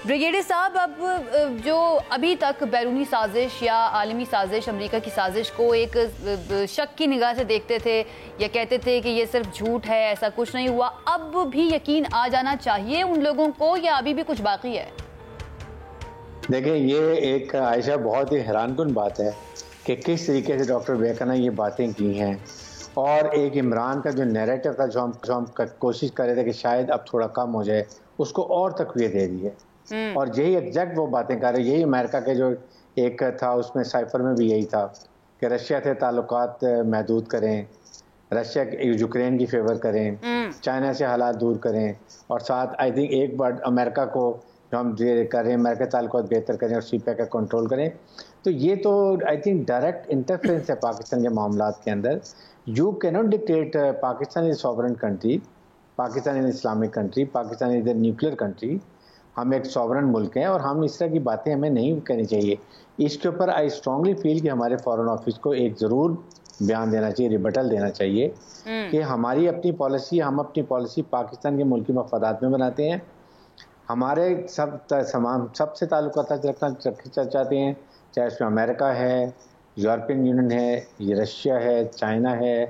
Brigadier صاحب، اب جو ابھی تک بیرونی سازش یا عالمی سازش، امریکہ کی سازش کو ایک شک کی نگاہ سے دیکھتے تھے یا کہتے تھے کہ یہ صرف جھوٹ ہے، ایسا کچھ نہیں ہوا، اب بھی یقین آ جانا چاہیے ان لوگوں کو یا ابھی بھی کچھ باقی ہے؟ دیکھیں، یہ ایک عائشہ بہت ہی حیران کن بات ہے کہ کس طریقے سے ڈاکٹر بیکر نے یہ باتیں کی ہیں، اور ایک عمران کا جو نیریٹو تھا، جو ہم کوشش کر رہے تھے کہ شاید اب تھوڑا کم ہو جائے، اس کو اور تقویت دے دی ہے، اور یہی ایگزیکٹ وہ باتیں کر رہے. یہی امریکہ کے جو ایک تھا، اس میں سائفر میں بھی یہی تھا کہ رشیا سے تعلقات محدود کریں، رشیا یوکرین کی فیور کریں، چائنا سے حالات دور کریں، اور ساتھ آئی تھنک ایک بار امریکہ کو جو ہم کر رہے ہیں، امریکہ تعلقات بہتر کریں اور سی پیک کا کنٹرول کریں. تو یہ تو آئی تھنک ڈائریکٹ انٹرفیرنس ہے پاکستان کے معاملات کے اندر. یو کی not dictate. Pakistan is sovereign country, Pakistan is Islamic country, Pakistan is a nuclear country. ہم ایک سوورن ملک ہیں اور ہم اس طرح کی باتیں ہمیں نہیں کرنی چاہیے. اس کے اوپر آئی اسٹرانگلی فیل کہ ہمارے فارن آفس کو ایک ضرور بیان دینا چاہیے، ریبٹل دینا چاہیے کہ ہماری اپنی پالیسی، ہم اپنی پالیسی پاکستان کے ملکی مفادات میں بناتے ہیں. ہمارے سب سے تعلقات رکھنا چاہتے ہیں، چاہے اس میں امریکہ ہے، یورپین یونین ہے، یہ رشیا ہے، چائنا ہے،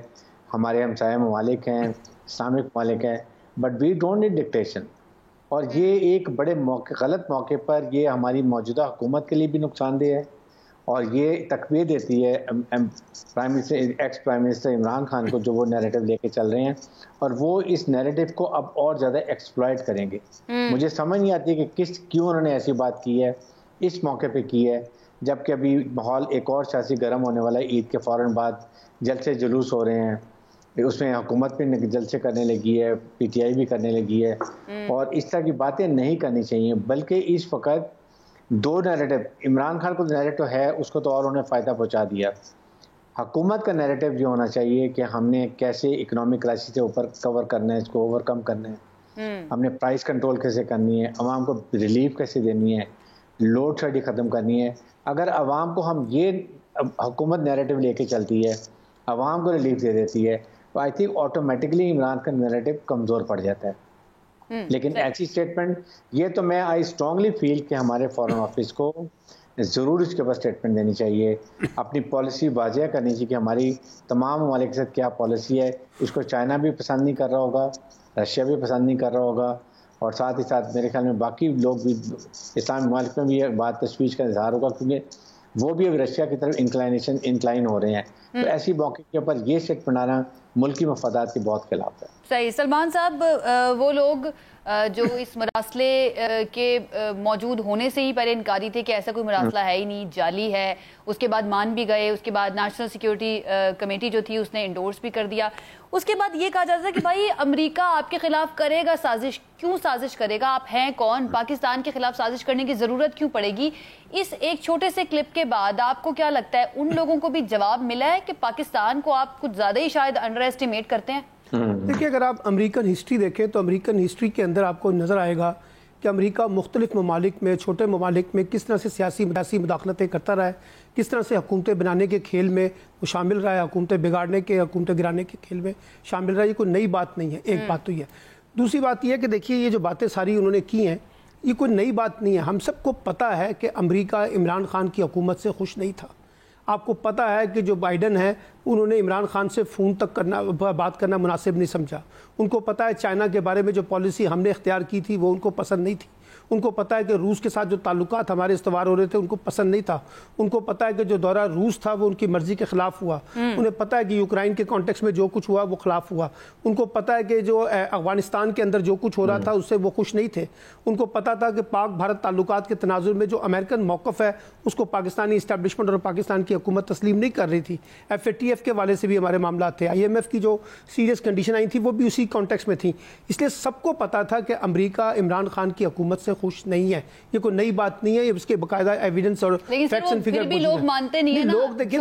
ہمارے ہمسایہ ممالک ہیں، اسلامک ممالک ہیں، but we don't need dictation. اور یہ ایک بڑے غلط موقع پر یہ ہماری موجودہ حکومت کے لیے بھی نقصان دہ ہے، اور یہ تقویت دیتی ہے ex prime minister Imran Khan کو، جو وہ نیریٹو لے کے چل رہے ہیں، اور وہ اس نیریٹو کو اب اور زیادہ ایکسپلائٹ کریں گے. مجھے سمجھ نہیں آتی کہ کیوں انہوں نے ایسی بات کی ہے، اس موقع پہ کی ہے، جبکہ ابھی ماحول ایک اور سیاسی گرم ہونے والا ہے. عید کے فوراً بعد جلسے جلوس ہو رہے ہیں، اس میں حکومت بھی جلسے کرنے لگی ہے، پی ٹی آئی بھی کرنے لگی ہے، اور اس طرح کی باتیں نہیں کرنی چاہیے. بلکہ اس وقت دو نیریٹو، عمران خان کو نیریٹو ہے اس کو تو اور انہیں فائدہ پہنچا دیا. حکومت کا نیریٹو یہ ہونا چاہیے کہ ہم نے کیسے اکنامک کرائسس سے اوپر کور کرنا ہے، اس کو اوور کم کرنا ہے، ہم نے پرائس کنٹرول کیسے کرنی ہے، عوام کو ریلیف کیسے دینی ہے، لوڈ شیڈنگ ختم کرنی ہے. اگر عوام کو ہم یہ حکومت نیریٹو لے کے چلتی ہے، عوام کو ریلیف دے دیتی ہے، تو آئی تھنک آٹومیٹکلی عمران کا نیریٹو کمزور پڑ جاتا ہے. لیکن ایسی اسٹیٹمنٹ، یہ تو میں آئی اسٹرانگلی فیل کہ ہمارے فارن آفس کو ضرور اس کے اوپر اسٹیٹمنٹ دینی چاہیے، اپنی پالیسی واضح کرنی چاہیے کہ ہماری تمام ممالک کے ساتھ کیا پالیسی ہے. اس کو چائنا بھی پسند نہیں کر رہا ہوگا، رشیا بھی پسند نہیں کر رہا ہوگا، اور ساتھ ہی ساتھ میرے خیال میں باقی لوگ بھی اسلامی ممالک میں بھی یہ بات تشویش کا اظہار ہوگا، کیونکہ وہ بھی اب رشیا کی طرف انکلائن ہو رہے ہیں. تو ایسی موقع کے اوپر یہ اسٹیٹمنٹ بنانا ملکی مفادات کے بہت خلاف ہے. صحیح. سلمان صاحب، وہ لوگ جو اس مراسلے کے موجود ہونے سے ہی پہلے انکاری تھے کہ ایسا کوئی مراسلہ ہے ہی نہیں، جعلی ہے، اس کے بعد مان بھی گئے، اس کے بعد نیشنل سیکیورٹی کمیٹی جو تھی اس نے انڈورس بھی کر دیا. اس کے بعد یہ کہا جاتا ہے کہ بھائی امریکہ آپ کے خلاف کرے گا سازش، کیوں سازش کرے گا، آپ ہیں کون، پاکستان کے خلاف سازش کرنے کی ضرورت کیوں پڑے گی. اس ایک چھوٹے سے کلپ کے بعد آپ کو کیا لگتا ہے ان لوگوں کو بھی جواب ملا ہے کہ پاکستان کو آپ کچھ زیادہ ہی شاید انڈر ایسٹیمیٹ کرتے ہیں؟ دیکھیں، اگر آپ امریکن ہسٹری دیکھیں تو امریکن ہسٹری کے اندر آپ کو نظر آئے گا کہ امریکہ مختلف ممالک میں، چھوٹے ممالک میں کس طرح سے سیاسی مداخلتیں کرتا رہا ہے، کس طرح سے حکومتیں بنانے کے کھیل میں وہ شامل رہا ہے، حکومتیں بگاڑنے کے، حکومتیں گرانے کے کھیل میں شامل رہا ہے. یہ کوئی نئی بات نہیں ہے. ایک بات تو یہ ہے. دوسری بات یہ ہے کہ دیکھیے، یہ جو باتیں ساری انہوں نے کی ہیں، یہ کوئی نئی بات نہیں ہے. ہم سب کو پتہ ہے کہ امریکہ عمران خان کی حکومت سے خوش نہیں تھا. آپ کو پتہ ہے کہ جو بائیڈن ہے انہوں نے عمران خان سے فون تک بات کرنا مناسب نہیں سمجھا. ان کو پتہ ہے چائنا کے بارے میں جو پالیسی ہم نے اختیار کی تھی وہ ان کو پسند نہیں تھی. ان کو پتہ ہے کہ روس کے ساتھ جو تعلقات ہمارے استوار ہو رہے تھے ان کو پسند نہیں تھا. ان کو پتہ ہے کہ جو دورہ روس تھا وہ ان کی مرضی کے خلاف ہوا. انہیں پتہ ہے کہ یوکرائن کے کانٹیکس میں جو کچھ ہوا وہ خلاف ہوا. ان کو پتہ ہے کہ جو افغانستان کے اندر جو کچھ ہو رہا تھا اس سے وہ خوش نہیں تھے. ان کو پتہ تھا کہ پاک بھارت تعلقات کے تناظر میں جو امریکن موقف ہے اس کو پاکستانی اسٹیبلشمنٹ اور پاکستان کی حکومت تسلیم نہیں کر رہی تھی. FATF کے والے سے بھی ہمارے معاملات تھے. IMF کی جو سیریس کنڈیشن آئی تھی وہ بھی اسی کانٹیکس میں تھیں. اس لیے سب کو پتہ تھا کہ امریکہ عمران خان کی حکومت سے خوش نہیں ہے. یہ کوئی نئی بات نہیں ہے. یہ اس کے باقاعدہ ایویڈنس اور فیکٹس اینڈ فگر لوگ مانتے نہیں ہیں. لوگ دیکھیں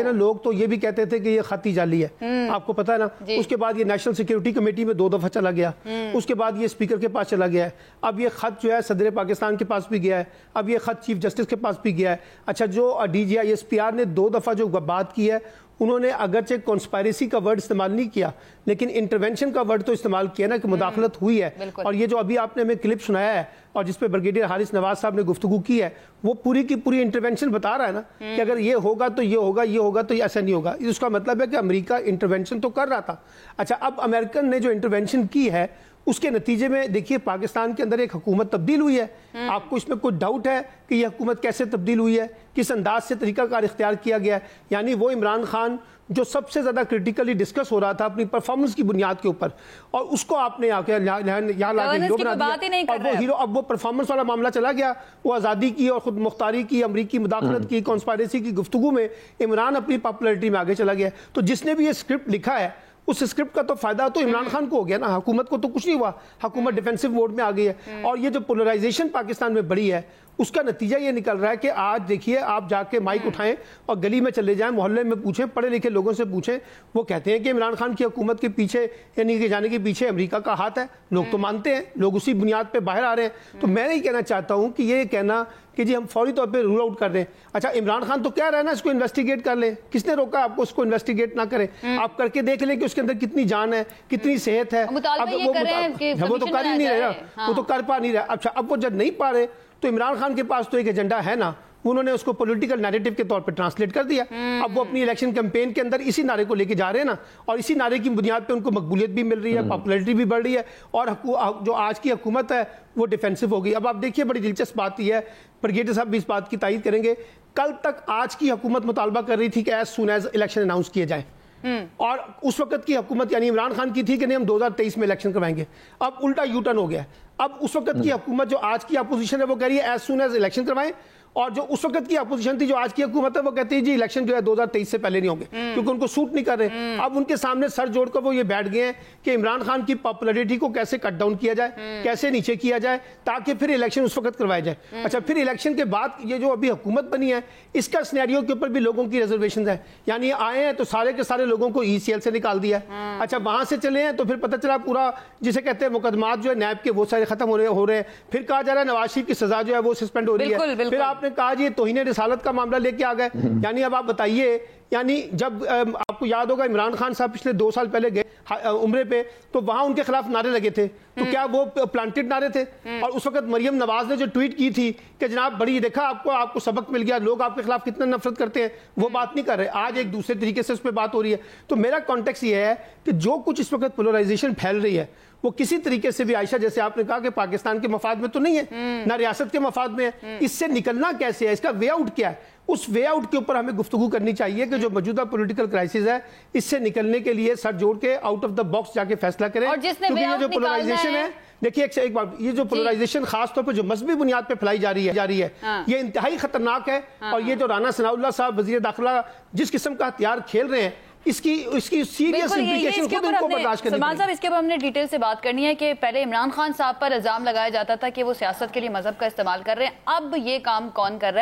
نا، لوگ تو یہ بھی کہتے تھے کہ یہ خط ہی جعلی ہے. آپ کو پتہ ہے نا. اس کے بعد یہ نیشنل سیکیورٹی کمیٹی میں 2 دفعہ چلا گیا. اس کے بعد یہ اسپیکر کے پاس چلا گیا ہے. اب یہ خط جو ہے صدر پاکستان کے پاس بھی گیا ہے. اب یہ خط چیف جسٹس کے پاس بھی گیا ہے. اچھا، جو DGI SPR نے 2 دفعہ جو بات کی ہے انہوں نے اگرچہ کانسپائریسی کا ورڈ استعمال نہیں کیا لیکن انٹرونشن کا ورڈ تو استعمال کیا نا کہ مداخلت ہوئی ہے. اور یہ جو ابھی آپ نے ہمیں کلپ سنایا ہے اور جس پہ بریگیڈیئر حارث نواز صاحب نے گفتگو کی ہے وہ پوری کی پوری انٹرونشن بتا رہا ہے نا کہ اگر یہ ہوگا تو یہ ہوگا, یہ ہوگا تو ایسا نہیں ہوگا. اس کا مطلب ہے کہ امریکہ انٹرونشن تو کر رہا تھا. اچھا, اب امریکن نے جو انٹرونشن کی ہے اس کے نتیجے میں دیکھیے پاکستان کے اندر ایک حکومت تبدیل ہوئی ہے. آپ کو اس میں کوئی ڈاؤٹ ہے کہ یہ حکومت کیسے تبدیل ہوئی ہے, کس انداز سے طریقہ کار اختیار کیا گیا ہے؟ یعنی وہ عمران خان جو سب سے زیادہ کرٹیکلی ڈسکس ہو رہا تھا اپنی پرفارمنس کی بنیاد کے اوپر, اور اس کو آپ نے یہاں لا کے ہیرو بنا دیا, اور وہ ہیرو اب وہ پرفارمنس والا معاملہ چلا گیا. وہ آزادی کی اور خود مختاری کی, امریکی مداخلت کی, کانسپائریسی کی گفتگو میں عمران اپنی پاپولرٹی میں آگے چلا گیا. تو جس نے بھی یہ اسکرپٹ لکھا ہے اس اسکرپٹ کا تو فائدہ تو عمران خان کو ہو گیا نا, حکومت کو تو کچھ نہیں ہوا. حکومت ڈیفینسو موڈ میں آ گئی ہے. اور یہ جو پولرائزیشن پاکستان میں بڑی ہے اس کا نتیجہ یہ نکل رہا ہے کہ آج دیکھیے آپ جا کے مائک اٹھائیں اور گلی میں چلے جائیں, محلے میں پوچھیں, پڑھے لکھے لوگوں سے پوچھیں, وہ کہتے ہیں کہ عمران خان کی حکومت کے پیچھے یعنی کہ جانے کے پیچھے امریکہ کا ہاتھ ہے. لوگ تو مانتے ہیں, لوگ اسی بنیاد پہ باہر آ رہے ہیں. تو میں نہیں کہنا چاہتا ہوں کہ یہ کہنا کہ جی ہم فوری طور پہ رول آؤٹ کر دیں. اچھا, عمران خان تو کہہ رہا ہے نا اس کو انویسٹیگیٹ کر لیں, کس نے روکا آپ کو اس کو انویسٹیگیٹ نہ کریں؟ آپ کر کے دیکھ لیں کہ اس کے اندر کتنی جان ہے, کتنی صحت ہے. وہ تو کر ہی نہیں رہا, وہ تو کر پا نہیں رہا. اچھا, اب وہ جب نہیں پا رہے تو عمران خان کے پاس تو ایک ایجنڈا ہے نا, انہوں نے اس کو پولیٹیکل نیریٹو کے طور پہ ٹرانسلیٹ کر دیا. اب وہ اپنی الیکشن کیمپین کے اندر اسی نعرے کو لے کے جا رہے ہیں نا, اور اسی نعرے کی بنیاد پہ ان کو مقبولیت بھی مل رہی ہے, پاپولیرٹی بھی بڑھ رہی ہے, اور جو آج کی حکومت ہے وہ ڈیفینسو ہو گئی. اب آپ دیکھیے بڑی دلچسپ بات یہ ہے, بریگیڈیئر صاحب بھی اس بات کی تائید کریں گے, کل تک آج کی حکومت مطالبہ کر رہی تھی کہ as soon as election announce کیے جائیں, اور اس وقت کی حکومت یعنی عمران خان کی تھی کہ نہیں ہم 2023 میں الیکشن کروائیں گے. اب الٹا یو ٹرن ہو گیا. اب اس وقت کی حکومت جو آج کی اپوزیشن ہے وہ کہہ رہی ہے ایز سون ایز الیکشن کروائیں, اور جو اس وقت کی اپوزیشن تھی جو آج کی حکومت ہے وہ کہتی ہے جی الیکشن جو ہے 2023 سے پہلے نہیں ہوں گے, کیونکہ ان کو سوٹ نہیں کر رہے. اب ان کے سامنے سر جوڑ کر وہ یہ بیٹھ گئے ہیں کہ عمران خان کی پاپولرٹی کو کیسے کٹ ڈاؤن کیا جائے, کیسے نیچے کیا جائے تاکہ پھر الیکشن اس وقت کروایا جائے. اچھا, پھر الیکشن کے بعد یہ جو ابھی حکومت بنی ہے اس کا سینیریو کے اوپر بھی لوگوں کی ریزرویشنز ہیں. یعنی آئے ہیں تو سارے کے سارے لوگوں کو ECL سے نکال دیا. اچھا, وہاں سے چلے ہیں تو پھر پتہ چلا پورا جسے کہتے ہیں مقدمات جو ہے نیب کے وہ سارے ختم ہو رہے ہیں. پھر کہا جا رہا ہے نواز شریف کی سزا جو ہے وہ سسپینڈ ہو رہی ہے. پھر آپ نے کہا جی توہین رسالت کا معاملہ لے کے آ گئے. یعنی اب آپ بتائیے, یعنی جب آپ کو یاد ہوگا عمران خان صاحب پچھلے 2 سال پہلے گئے عمرے پہ تو وہاں ان کے خلاف نعرے لگے تھے, تو کیا وہ پلانٹڈ نعرے تھے؟ اور اس وقت مریم نواز نے جو ٹویٹ کی تھی کہ جناب بڑی دیکھا آپ کو سبق مل گیا, لوگ آپ کے خلاف کتنا نفرت کرتے ہیں, وہ بات نہیں کر رہے. آج ایک دوسرے طریقے سے اس پہ بات ہو رہی ہے. تو میرا کانٹیکس یہ ہے کہ جو کچھ اس وقت پولرائزیشن پھیل رہی ہے وہ کسی طریقے سے بھی عائشہ جیسے آپ نے کہا کہ پاکستان کے مفاد میں تو نہیں ہے, نہ ریاست کے مفاد میں ہے. اس سے نکلنا کیسے ہے, اس کا وے آؤٹ کیا ہے, اس وے آؤٹ کے اوپر ہمیں گفتگو کرنی چاہیے کہ جو موجودہ پولیٹیکل کرائسس ہے اس سے نکلنے کے لیے سر جوڑ کے آؤٹ آف دا باکس جا کے فیصلہ کریں. کیونکہ یہ جو پولرائزیشن ہے, دیکھیے ایک بات, یہ جو پولرائزیشن خاص طور پر جو مذہبی بنیاد پہ پھیلائی جا رہی ہے یہ انتہائی خطرناک ہے. اور یہ جو رانا ثناء اللہ صاحب وزیر داخلہ جس قسم کا ہتھیار کھیل رہے ہیں اس کی سیریس امپلیکیشن خود ان کو برداشت کرنی سلمان صاحب, اس کے اوپر ہم نے ڈیٹیل سے بات کرنی ہے کہ پہلے عمران خان صاحب پر الزام لگایا جاتا تھا کہ وہ سیاست کے لیے مذہب کا استعمال کر رہے ہیں, اب یہ کام کون کر رہا ہے؟